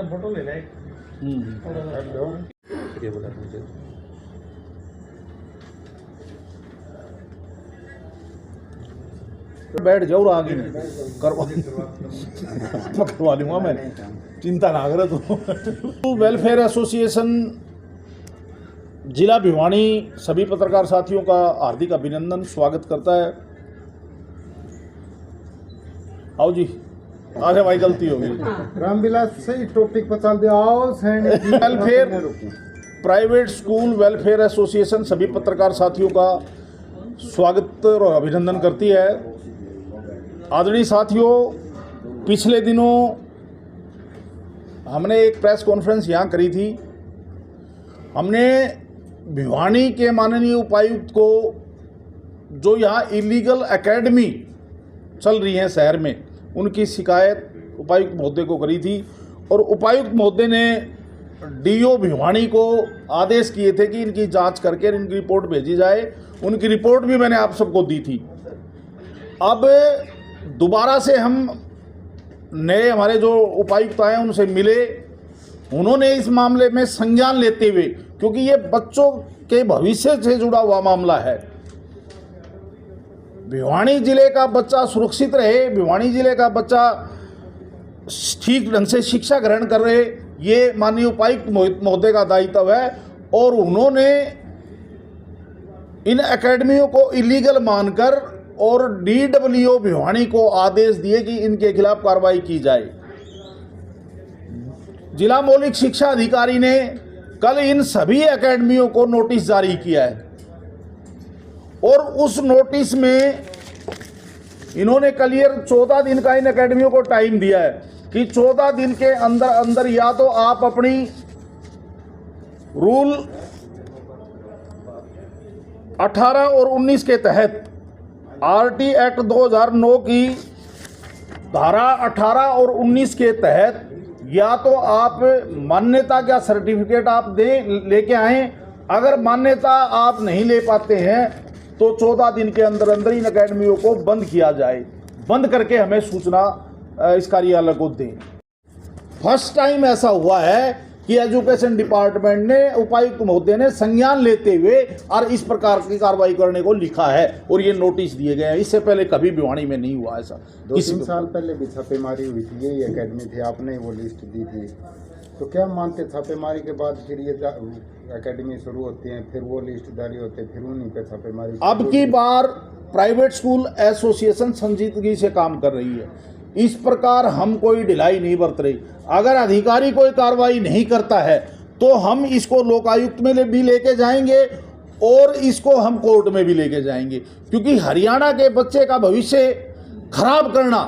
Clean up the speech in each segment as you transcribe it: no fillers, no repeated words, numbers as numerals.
Photo ले ले। ये बोला मुझे बैठ जाओ आगे करवा लूंगा मैं, चिंता ना करे तो। वेलफेयर एसोसिएशन जिला भिवानी सभी पत्रकार साथियों का हार्दिक अभिनंदन स्वागत करता है। आओ जी, आगे भाई गलती होगी। रामविलास सही टॉपिक पर चल दिया। आओ welfare private school welfare association सभी पत्रकार साथियों का स्वागत और अभिनंदन करती है। आदरणीय साथियों, पिछले दिनों हमने एक प्रेस कॉन्फ्रेंस यहाँ करी थी। हमने भिवानी के माननीय उपायुक्त को जो यहाँ इलीगल एकेडमी चल रही है शहर में, उनकी शिकायत उपायुक्त महोदय को करी थी और उपायुक्त महोदय ने डीओ भिवानी को आदेश किए थे कि इनकी जांच करके इनकी रिपोर्ट भेजी जाए। उनकी रिपोर्ट भी मैंने आप सबको दी थी। अब दोबारा से हम नए हमारे जो उपायुक्त आए उनसे मिले। उन्होंने इस मामले में संज्ञान लेते हुए, क्योंकि ये बच्चों के भविष्य से जुड़ा हुआ मामला है, भिवानी जिले का बच्चा सुरक्षित रहे, भिवानी जिले का बच्चा ठीक ढंग से शिक्षा ग्रहण कर रहे, ये माननीय उपायुक्त महोदय का दायित्व है। और उन्होंने इन एकेडमियों को इलीगल मानकर और डीडब्ल्यूओ भिवानी को आदेश दिए कि इनके खिलाफ कार्रवाई की जाए। जिला मौलिक शिक्षा अधिकारी ने कल इन सभी एकेडमियों को नोटिस जारी किया है और उस नोटिस में इन्होंने क्लियर 14 दिन का इन एकेडमियों को टाइम दिया है कि 14 दिन के अंदर अंदर या तो आप अपनी रूल 18 और 19 के तहत आरटी एक्ट 2009 की धारा 18 और 19 के तहत या तो आप मान्यता का सर्टिफिकेट आप लेके आएं। अगर मान्यता आप नहीं ले पाते हैं तो 14 दिन के अंदर अंदर इन अकेडमियों को बंद किया जाए। बंद करके हमें सूचना इस कार्यालय को दें। फर्स्ट टाइम ऐसा हुआ है कि एजुकेशन डिपार्टमेंट ने उपायुक्त महोदय ने संज्ञान लेते हुए और इस प्रकार की कार्रवाई करने को लिखा है और ये नोटिस दिए गए हैं। इससे पहले कभी भिवानी में नहीं हुआ ऐसा। 2-3 साल पहले भी छापेमारी हुई थी, यही एकेडमी थी, आपने वो लिस्ट दी थी। तो क्या मानते छापेमारी के बाद फिर ये एकेडमी शुरू होती है, फिर वो लिस्ट जारी होते हैं, फिर उन्हीं पे छापेमारी। अब की बार प्राइवेट स्कूल एसोसिएशन संजीदगी से काम कर रही है। इस प्रकार हम कोई ढिलाई नहीं बरत रही। अगर अधिकारी कोई कार्रवाई नहीं करता है तो हम इसको लोकायुक्त में भी लेके जाएंगे और इसको हम कोर्ट में भी लेके जाएंगे, क्योंकि हरियाणा के बच्चे का भविष्य खराब करना,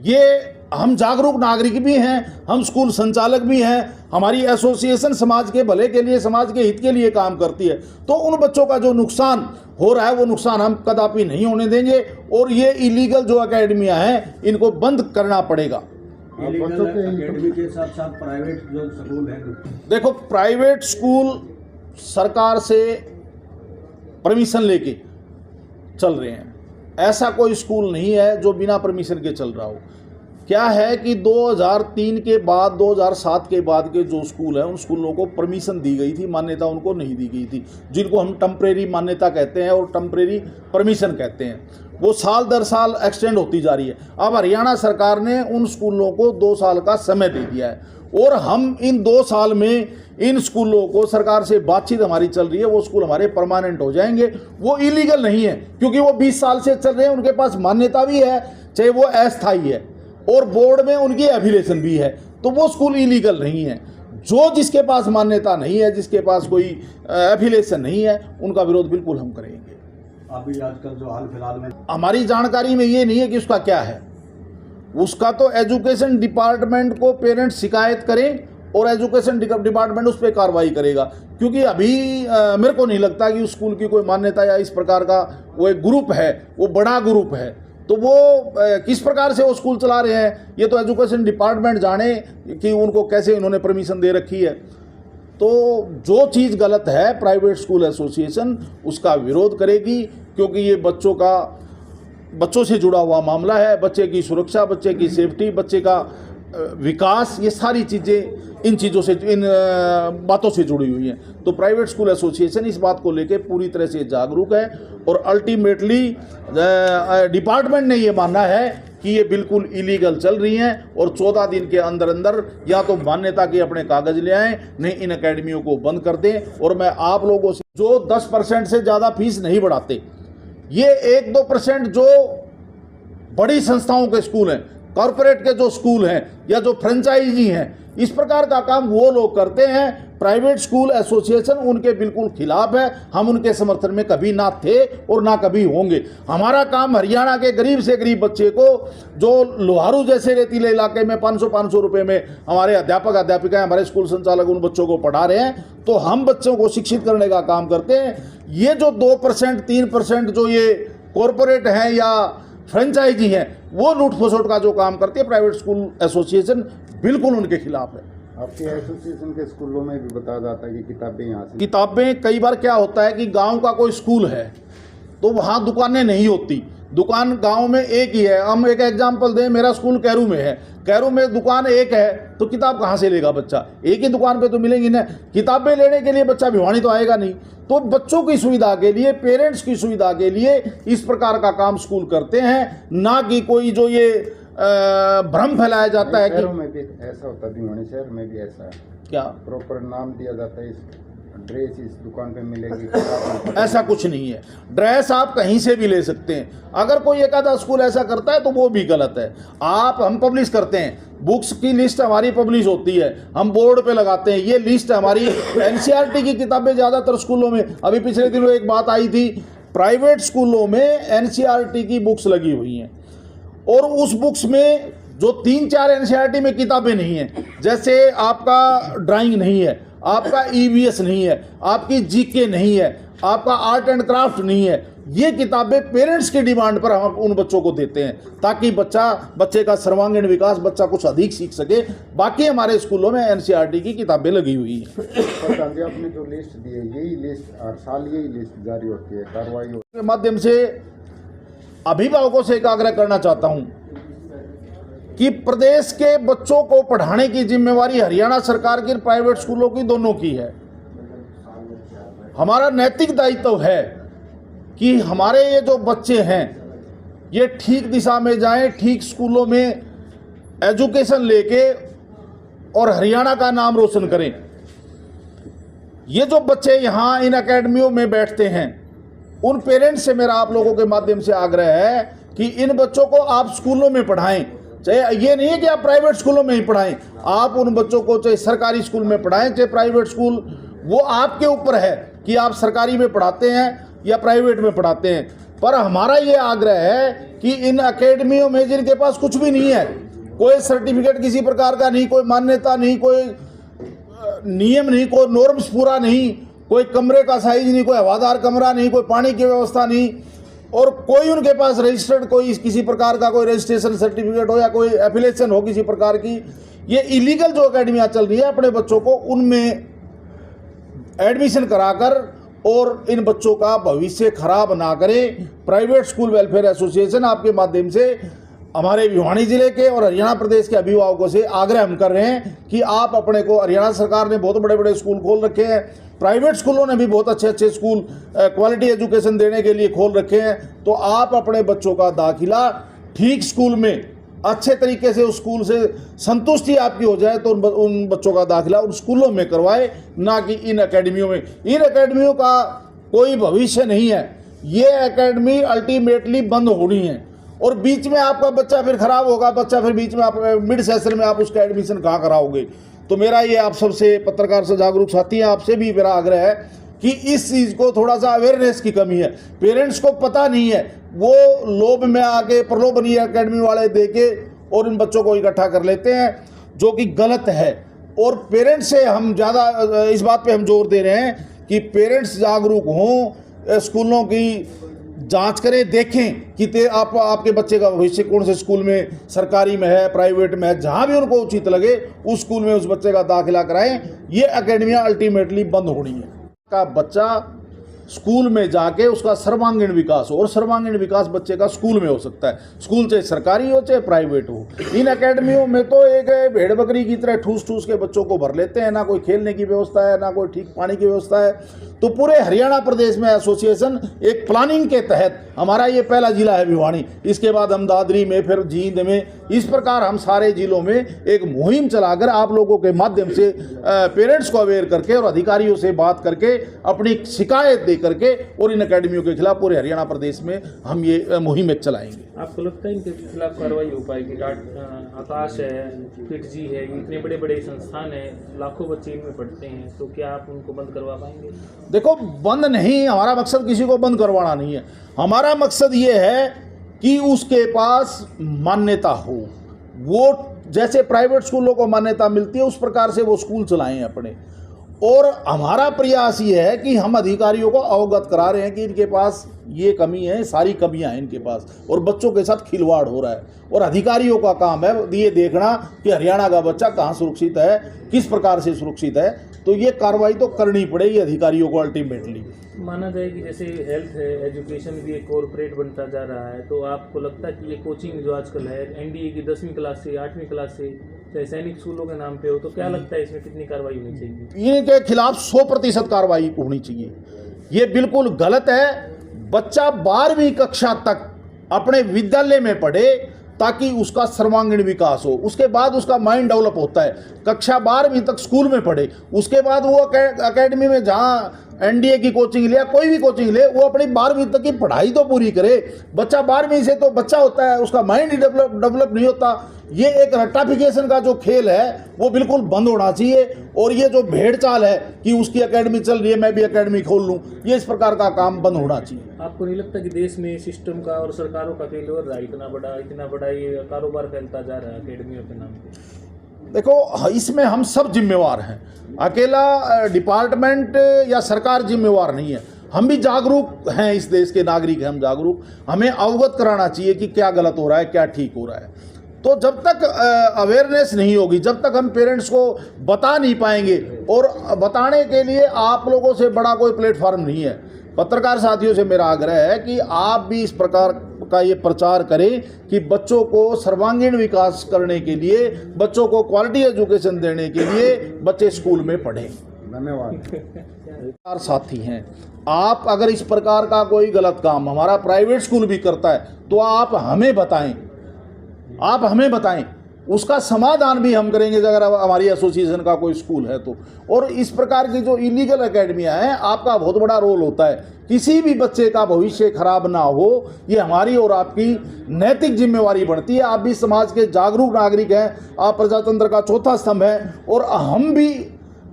ये हम जागरूक नागरिक भी हैं, हम स्कूल संचालक भी हैं, हमारी एसोसिएशन समाज के भले के लिए, समाज के हित के लिए काम करती है। तो उन बच्चों का जो नुकसान हो रहा है वो नुकसान हम कदापि नहीं होने देंगे और ये इलीगल जो एकेडमियां हैं इनको बंद करना पड़ेगा। बच्चों के एकेडमी के साथ साथ प्राइवेट जो स्कूल है, देखो प्राइवेट स्कूल सरकार से परमिशन लेके चल रहे हैं। ऐसा कोई स्कूल नहीं है जो बिना परमिशन के चल रहा हो। क्या है कि 2003 के बाद 2007 के बाद के जो स्कूल हैं उन स्कूलों को परमिशन दी गई थी, मान्यता उनको नहीं दी गई थी, जिनको हम टेम्परेरी मान्यता कहते हैं और टेम्परेरी परमिशन कहते हैं। वो साल दर साल एक्सटेंड होती जा रही है। अब हरियाणा सरकार ने उन स्कूलों को 2 साल का समय दे दिया है और हम इन 2 साल में इन स्कूलों को, सरकार से बातचीत हमारी चल रही है, वो स्कूल हमारे परमानेंट हो जाएंगे। वो इलीगल नहीं है क्योंकि वो 20 साल से चल रहे हैं, उनके पास मान्यता भी है, चाहे वो अस्थायी है और बोर्ड में उनकी एफिलिएशन भी है, तो वो स्कूल इलीगल नहीं है। जो जिसके पास मान्यता नहीं है, जिसके पास कोई एफिलिएशन नहीं है, उनका विरोध बिल्कुल हम करेंगे। अभी आजकल जो हाल फिलहाल में हमारी जानकारी में ये नहीं है कि उसका क्या है। उसका तो एजुकेशन डिपार्टमेंट को पेरेंट्स शिकायत करें और एजुकेशन डिपार्टमेंट उस पर कार्रवाई करेगा, क्योंकि अभी मेरे को नहीं लगता कि उस स्कूल की कोई मान्यता या इस प्रकार का वो एक ग्रुप है, वो बड़ा ग्रुप है, तो वो किस प्रकार से वो स्कूल चला रहे हैं ये तो एजुकेशन डिपार्टमेंट जाने कि उनको कैसे इन्होंने परमिशन दे रखी है। तो जो चीज़ गलत है प्राइवेट स्कूल एसोसिएशन उसका विरोध करेगी, क्योंकि ये बच्चों से जुड़ा हुआ मामला है। बच्चे की सुरक्षा, बच्चे की सेफ्टी, बच्चे का विकास, ये सारी चीज़ें इन बातों से जुड़ी हुई हैं। तो प्राइवेट स्कूल एसोसिएशन इस बात को लेकर पूरी तरह से जागरूक है और अल्टीमेटली डिपार्टमेंट ने ये मानना है कि ये बिल्कुल इलीगल चल रही हैं और 14 दिन के अंदर अंदर या तो मान्यता के अपने कागज ले आएँ, नहीं इन अकेडमियों को बंद कर दें। और मैं आप लोगों से जो 10% से ज़्यादा फीस नहीं बढ़ाते, ये 1-2% जो बड़ी संस्थाओं के स्कूल हैं, कॉरपोरेट के जो स्कूल हैं या जो फ्रेंचाइजी हैं, इस प्रकार का काम वो लोग करते हैं। प्राइवेट स्कूल एसोसिएशन उनके बिल्कुल खिलाफ है। हम उनके समर्थन में कभी ना थे और ना कभी होंगे। हमारा काम हरियाणा के गरीब से गरीब बच्चे को, जो लोहारू जैसे रेतीले इलाके में 500 रुपये में हमारे अध्यापक अध्यापिकाएं, हमारे स्कूल संचालक उन बच्चों को पढ़ा रहे हैं, तो हम बच्चों को शिक्षित करने का काम करते हैं। ये जो 2% 3% जो ये कॉरपोरेट हैं या फ्रेंचाइजी हैं, वो लूट फसोट का जो काम करती है, प्राइवेट स्कूल एसोसिएशन बिल्कुल उनके खिलाफ है। आपके एसोसिएशन के स्कूलों में भी बताया जाता है कि किताबें यहाँ से, किताबें कई बार क्या होता है कि गांव का कोई स्कूल है तो वहाँ दुकानें नहीं होती, दुकान गांव में एक ही है। हम एक एग्जांपल दें, मेरा स्कूल कैरू में है, कैरू में दुकान एक है, तो किताब कहाँ से लेगा बच्चा? एक ही दुकान पे तो मिलेंगी ना। किताबें लेने के लिए बच्चा भिवानी तो आएगा नहीं। तो बच्चों की सुविधा के लिए, पेरेंट्स की सुविधा के लिए इस प्रकार का काम स्कूल करते हैं, ना कि कोई जो ये भ्रम फैलाया जाता है कि शहरों में भी ऐसा होता है, भिवानी शहर में भी ऐसा है। क्या प्रॉपर नाम दिया जाता है, इस ड्रेस इस दुकान पे मिलेगी, ऐसा कुछ नहीं है। ड्रेस आप कहीं से भी ले सकते हैं। अगर कोई एक आधा स्कूल ऐसा करता है तो वो भी गलत है। हम पब्लिश करते हैं, बुक्स की लिस्ट हमारी पब्लिश होती है, हम बोर्ड पे लगाते हैं, ये लिस्ट हमारी। एनसीईआरटी की किताबें ज़्यादातर स्कूलों में, अभी पिछले दिनों एक बात आई थी, प्राइवेट स्कूलों में एनसीईआरटी की बुक्स लगी हुई हैं और उस बुक्स में जो 3-4 एनसीईआरटी में किताबें नहीं हैं, जैसे आपका ड्राइंग नहीं है, आपका ईवीएस नहीं है, आपकी जीके नहीं है, आपका आर्ट एंड क्राफ्ट नहीं है, ये किताबें पेरेंट्स की डिमांड पर हम उन बच्चों को देते हैं ताकि बच्चे का सर्वांगीण विकास, बच्चा कुछ अधिक सीख सके। बाकी हमारे स्कूलों में एनसीईआरटी की किताबें लगी हुई हैं। प्रधान जी, आपने जो लिस्ट दी है, यही लिस्ट हर साल यही लिस्ट जारी होती है, कार्रवाई के माध्यम से अभिभावकों से एक आग्रह करना चाहता हूं कि प्रदेश के बच्चों को पढ़ाने की जिम्मेवारी हरियाणा सरकार की, प्राइवेट स्कूलों की, दोनों की है। हमारा नैतिक दायित्व है कि हमारे ये जो बच्चे हैं ये ठीक दिशा में जाएं, ठीक स्कूलों में एजुकेशन लेके और हरियाणा का नाम रोशन करें। ये जो बच्चे यहाँ इन एकेडमियों में बैठते हैं, उन पेरेंट्स से मेरा आप लोगों के माध्यम से आग्रह है कि इन बच्चों को आप स्कूलों में पढ़ाएं। चाहे ये नहीं है कि आप प्राइवेट स्कूलों में ही पढ़ाएं, आप उन बच्चों को चाहे सरकारी स्कूल में पढ़ाएं चाहे प्राइवेट स्कूल, वो आपके ऊपर है कि आप सरकारी में पढ़ाते हैं या प्राइवेट में पढ़ाते हैं। पर हमारा ये आग्रह है कि इन एकेडमियों में जिनके पास कुछ भी नहीं है, कोई सर्टिफिकेट किसी प्रकार का नहीं, कोई मान्यता नहीं, कोई नियम नहीं, कोई नॉर्म्स पूरा नहीं, कोई कमरे का साइज नहीं, कोई हवादार कमरा नहीं, कोई पानी की व्यवस्था नहीं, और कोई उनके पास रजिस्टर्ड कोई किसी प्रकार का कोई रजिस्ट्रेशन सर्टिफिकेट हो या कोई एफिलिएशन हो किसी प्रकार की, ये इलीगल जो अकेडमियाँ चल रही है, अपने बच्चों को उनमें एडमिशन कराकर और इन बच्चों का भविष्य खराब ना करें। प्राइवेट स्कूल वेलफेयर एसोसिएशन आपके माध्यम से हमारे भिवानी जिले के और हरियाणा प्रदेश के अभिभावकों से आग्रह हम कर रहे हैं कि आप अपने को, हरियाणा सरकार ने बहुत बड़े बड़े स्कूल खोल रखे हैं, प्राइवेट स्कूलों ने भी बहुत अच्छे अच्छे स्कूल क्वालिटी एजुकेशन देने के लिए खोल रखे हैं, तो आप अपने बच्चों का दाखिला ठीक स्कूल में अच्छे तरीके से, उस स्कूल से संतुष्टि आपकी हो जाए तो उन बच्चों का दाखिला उन स्कूलों में करवाए, ना कि इन एकेडमियों में। इन एकेडमियों का कोई भविष्य नहीं है। ये एकेडमी अल्टीमेटली बंद होनी है और बीच में आपका बच्चा फिर खराब होगा, बच्चा फिर बीच में आप मिड सेशन में आप उसका एडमिशन कहाँ कराओगे। तो मेरा ये आप सबसे, पत्रकार से जागरूक साथी हैं, आपसे भी मेरा आग्रह है कि इस चीज़ को थोड़ा सा अवेयरनेस की कमी है, पेरेंट्स को पता नहीं है, वो लोभ में आके प्रलोभनीय एकेडमी वाले देके और इन बच्चों को इकट्ठा कर लेते हैं, जो कि गलत है। और पेरेंट्स से हम ज़्यादा इस बात पे हम जोर दे रहे हैं कि पेरेंट्स जागरूक हों, स्कूलों की जांच करें, देखें कि आपके बच्चे का भविष्य कौन से स्कूल में, सरकारी में है, प्राइवेट में है, जहां भी उनको उचित लगे उस स्कूल में उस बच्चे का दाखिला कराएं। ये एकेडमियां अल्टीमेटली बंद होनी है। का बच्चा स्कूल में जाके उसका सर्वांगीण विकास हो, और सर्वांगीण विकास बच्चे का स्कूल में हो सकता है। स्कूल चाहे सरकारी हो चाहे प्राइवेट हो। इन एकेडमियों में तो एक भेड़ बकरी की तरह ठूस ठूस के बच्चों को भर लेते हैं, ना कोई खेलने की व्यवस्था है, ना कोई ठीक पानी की व्यवस्था है। तो पूरे हरियाणा प्रदेश में एसोसिएशन एक प्लानिंग के तहत, हमारा ये पहला जिला है भिवानी, इसके बाद हम दादरी में, फिर जींद में, इस प्रकार हम सारे जिलों में एक मुहिम चलाकर आप लोगों के माध्यम से पेरेंट्स को अवेयर करके और अधिकारियों से बात करके अपनी शिकायत दे करके और इन एकेडमियों के खिलाफ पूरे हरियाणा प्रदेश में हम ये मुहिम चलाएंगे। आपको लगता है इनके खिलाफ कार्रवाई हो पाएगी? आकाश है, फिटजी है, इतने बड़े बड़े संस्थान हैं, लाखों बच्चे इनमें पढ़ते हैं, तो क्या आप उनको बंद करवा पाएंगे? देखो, बंद नहीं, हमारा मकसद किसी को बंद करवाना नहीं है। हमारा मकसद ये है कि उसके पास मान्यता हो। वो जैसे प्राइवेट स्कूलों को मान्यता मिलती है उस प्रकार से वो स्कूल चलाएं अपने। और हमारा प्रयास ये है कि हम अधिकारियों को अवगत करा रहे हैं कि इनके पास ये कमी है, सारी कमियां हैं इनके पास, और बच्चों के साथ खिलवाड़ हो रहा है। और अधिकारियों का काम है ये देखना कि हरियाणा का बच्चा कहाँ सुरक्षित है, किस प्रकार से सुरक्षित है। तो ये कार्रवाई तो करनी पड़ेगी अधिकारियों को अल्टीमेटली। माना जाए कि जैसे हेल्थ है, एजुकेशन भी एक कॉर्पोरेट बनता जा रहा है, तो आपको लगता है कि ये कोचिंग जो आजकल है एनडीए की 10वीं क्लास से 8वीं क्लास से चाहे सैनिक स्कूलों के नाम पे हो, तो क्या लगता है इसमें कितनी कार्रवाई होनी चाहिए? इनके खिलाफ 100% कार्रवाई होनी चाहिए। ये बिल्कुल गलत है। बच्चा 12वीं कक्षा तक अपने विद्यालय में पढ़े ताकि उसका सर्वांगीण विकास हो, उसके बाद उसका माइंड डेवलप होता है। कक्षा 12वीं तक स्कूल में पढ़े, उसके बाद वो एकेडमी में जहाँ एनडीए की कोचिंग ले या कोई भी कोचिंग ले, वो अपनी 12वीं तक की पढ़ाई तो पूरी करे। बच्चा 12वीं से तो बच्चा होता है, उसका माइंड ही डेवलप नहीं होता। ये एक रट्टाफिकेशन का जो खेल है वो बिल्कुल बंद होना चाहिए। और ये जो भेड़ चाल है कि उसकी एकेडमी चल रही है मैं भी एकेडमी खोल लूँ, ये इस प्रकार का काम बंद होना चाहिए। आपको नहीं लगता कि देश में सिस्टम का और सरकारों का फेलियर रहा, इतना बड़ा ये कारोबार फैलता जा रहा है एकेडमियों के नाम पे? देखो, इसमें हम सब जिम्मेवार हैं, अकेला डिपार्टमेंट या सरकार जिम्मेवार नहीं है। हम भी जागरूक हैं, इस देश के नागरिक हैं हम जागरूक। हमें अवगत कराना चाहिए कि क्या गलत हो रहा है, क्या ठीक हो रहा है। तो जब तक अवेयरनेस नहीं होगी, जब तक हम पेरेंट्स को बता नहीं पाएंगे, और बताने के लिए आप लोगों से बड़ा कोई प्लेटफॉर्म नहीं है। पत्रकार साथियों से मेरा आग्रह है कि आप भी इस प्रकार का ये प्रचार करें कि बच्चों को सर्वांगीण विकास करने के लिए, बच्चों को क्वालिटी एजुकेशन देने के लिए बच्चे स्कूल में पढ़ें। धन्यवाद। साथी हैं, आप अगर इस प्रकार का कोई गलत काम हमारा प्राइवेट स्कूल भी करता है तो आप हमें बताएं, आप हमें बताएं, उसका समाधान भी हम करेंगे अगर हमारी एसोसिएशन का कोई स्कूल है तो। और इस प्रकार की जो इलीगल एकेडमियां हैं, आपका बहुत बड़ा रोल होता है। किसी भी बच्चे का भविष्य खराब ना हो, ये हमारी और आपकी नैतिक जिम्मेवारी बढ़ती है। आप भी समाज के जागरूक नागरिक हैं, आप प्रजातंत्र का चौथा स्तंभ है, और हम भी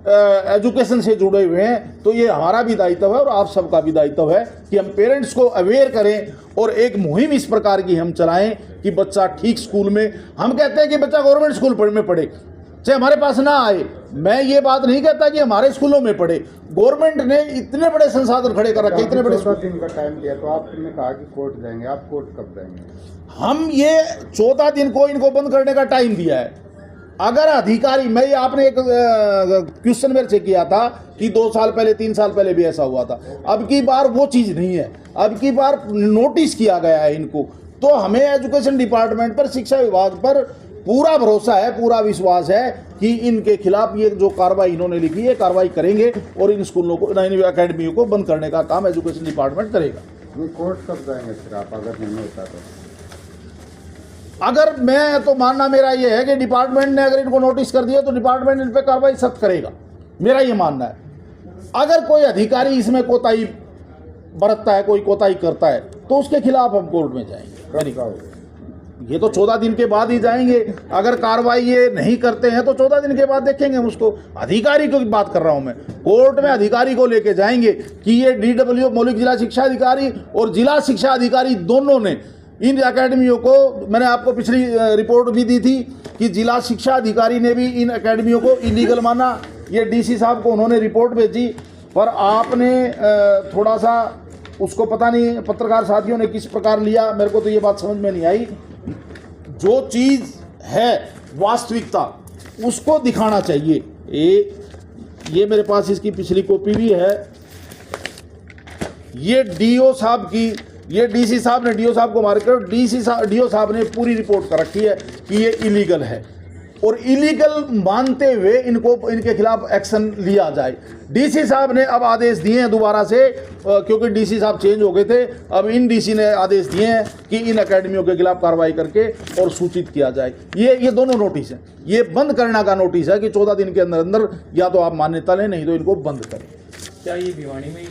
एजुकेशन से जुड़े हुए हैं। तो ये हमारा भी दायित्व है और आप सबका भी दायित्व है कि हम पेरेंट्स को अवेयर करें और एक मुहिम इस प्रकार की हम चलाएं कि बच्चा ठीक स्कूल में, हम कहते हैं कि बच्चा गवर्नमेंट स्कूल में पढ़े, चाहे हमारे पास ना आए। मैं ये बात नहीं कहता कि हमारे स्कूलों में पढ़े। गवर्नमेंट ने इतने बड़े संसाधन खड़े कर रखे, इतने बड़े 14 दिन का टाइम दिया, तो आपने कहा कि कोर्ट जाएंगे, आप कोर्ट कब जाएंगे? हम ये 14 दिन को इनको बंद करने का टाइम दिया है। अगर अधिकारी, मैं आपने एक क्वेश्चन मेरे से किया था कि 2 साल पहले 3 साल पहले भी ऐसा हुआ था, अब की बार वो चीज़ नहीं है। अब की बार नोटिस किया गया है इनको। तो हमें एजुकेशन डिपार्टमेंट पर, शिक्षा विभाग पर पूरा भरोसा है, पूरा विश्वास है कि इनके खिलाफ ये जो कार्रवाई इन्होंने लिखी है कार्रवाई करेंगे और इन स्कूलों को, इन अकेडमियों को बंद करने का काम एजुकेशन डिपार्टमेंट करेगा। ये कोर्ट कब जाएंगे फिर आप, अगर नहीं होता तो? अगर मैं तो मानना मेरा ये है कि डिपार्टमेंट ने अगर इनको नोटिस कर दिया तो डिपार्टमेंट इन पर कार्रवाई सख्त करेगा, मेरा ये मानना है। अगर कोई अधिकारी इसमें कोताही बरतता है, कोई कोताही करता है, तो उसके खिलाफ हम कोर्ट में जाएंगे। ये तो 14 दिन के बाद ही जाएंगे। अगर कार्रवाई ये नहीं करते हैं तो 14 दिन के बाद देखेंगे हम उसको। अधिकारी की बात कर रहा हूं मैं, कोर्ट में अधिकारी को लेके जाएंगे कि ये DWO मौलिक जिला शिक्षा अधिकारी और जिला शिक्षा अधिकारी दोनों ने इन एकेडमियों को, मैंने आपको पिछली रिपोर्ट भी दी थी कि जिला शिक्षा अधिकारी ने भी इन एकेडमियों को इलीगल माना। ये DC साहब को उन्होंने रिपोर्ट भेजी, पर आपने थोड़ा सा उसको पता नहीं पत्रकार साथियों ने किस प्रकार लिया, मेरे को तो ये बात समझ में नहीं आई। जो चीज़ है वास्तविकता उसको दिखाना चाहिए। ये मेरे पास इसकी पिछली कॉपी भी है। ये डीओ साहब की, ये डीसी साहब ने डीओ साहब को मार कर डीओ साहब ने पूरी रिपोर्ट कर रखी है कि ये इलीगल है और इलीगल मानते हुए इनके खिलाफ एक्शन लिया जाए। डीसी साहब ने अब आदेश दिए हैं दोबारा से, क्योंकि डीसी साहब चेंज हो गए थे, अब इन डीसी ने आदेश दिए हैं कि इन एकेडमियों के खिलाफ कार्रवाई करके और सूचित किया जाए। ये दोनों नोटिस हैं। ये बंद करने का नोटिस है कि 14 दिन के अंदर अंदर या तो आप मान्यता लें, नहीं तो इनको बंद करें। क्या ये भिवानी में ही